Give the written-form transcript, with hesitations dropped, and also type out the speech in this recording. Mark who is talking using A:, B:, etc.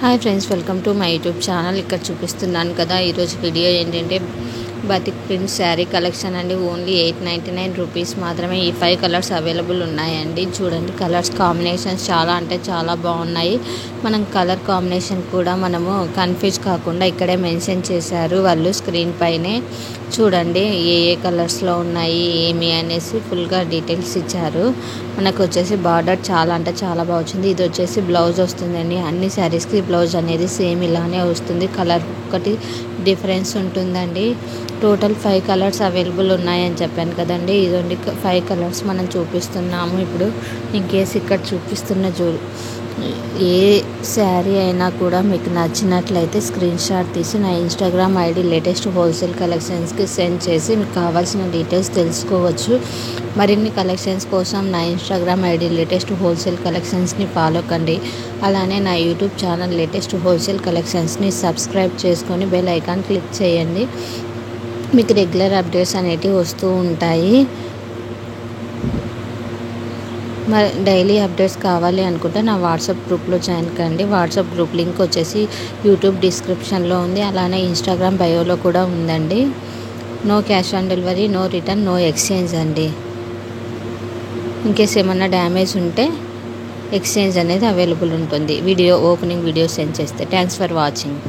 A: Hi friends, welcome to my YouTube channel. ఇక్కడ చూపిస్తున్నాను కదా, ఈరోజు వీడియో ఏంటంటే బతిక్ ప్రింట్ శారీ కలెక్షన్ అండి. ఓన్లీ 899 రూపీస్ మాత్రమే. ఈ 5 కలర్స్ అవైలబుల్ ఉన్నాయండి. చూడండి, కలర్స్ కాంబినేషన్స్ చాలా అంటే చాలా బాగున్నాయి. మనం కలర్ కాంబినేషన్ కూడా మనము కన్ఫ్యూజ్ కాకుండా ఇక్కడే మెన్షన్ చేశారు వాళ్ళు స్క్రీన్ పైనే. చూడండి ఏ కలర్స్లో ఉన్నాయి ఏమి అనేసి ఫుల్గా డీటెయిల్స్ ఇచ్చారు. మనకు వచ్చేసి బార్డర్ చాలా అంటే చాలా బాగా వచ్చింది. ఇది వచ్చేసి బ్లౌజ్ వస్తుందండి. అన్ని శారీస్కి బ్లౌజ్ అనేది సేమ్ ఇలానే వస్తుంది. కలర్ ఒకటి డిఫరెన్స్ ఉంటుందండి. టోటల్ 5 కలర్స్ అవైలబుల్ ఉన్నాయని చెప్పాను కదండి. ఇదండి 5 కలర్స్ మనం చూపిస్తున్నాము. ఇప్పుడు ఇన్కేస్ ఇక్కడ చూపిస్తున్న ఏ శారీ అయినా కూడా మీకు నచ్చినట్లయితే స్క్రీన్ షాట్ తీసి నా ఇన్స్టాగ్రామ్ ఐడి లేటెస్ట్ హోల్సేల్ కలెక్షన్స్కి సెండ్ చేసి మీకు కావాల్సిన డీటెయిల్స్ తెలుసుకోవచ్చు. మరిన్ని కలెక్షన్స్ కోసం నా ఇన్స్టాగ్రామ్ ఐడి లేటెస్ట్ హోల్సేల్ కలెక్షన్స్ని ఫాలో కండి. అలానే నా యూట్యూబ్ ఛానల్ లేటెస్ట్ హోల్సేల్ కలెక్షన్స్ని సబ్స్క్రైబ్ చేసుకొని బెల్ ఐకాన్ క్లిక్ చేయండి. మీకు రెగ్యులర్ అప్డేట్స్ అనేటివి వస్తూ ఉంటాయి. మరి డైలీ అప్డేట్స్ కావాలి అనుకుంటే నా వాట్సాప్ గ్రూప్లో జాయిన్ కండి. వాట్సాప్ గ్రూప్ లింక్ వచ్చేసి యూట్యూబ్ డిస్క్రిప్షన్లో ఉంది. అలానే ఇన్స్టాగ్రామ్ బయోలో కూడా ఉందండి. No cash on delivery, no return, no exchange అండి. ఇన్కేస్ ఏమన్నా డ్యామేజ్ ఉంటే ఎక్స్చేంజ్ అనేది అవైలబుల్ ఉంటుంది. ఓపెనింగ్ వీడియో సెండ్ చేస్తే. Thanks for watching.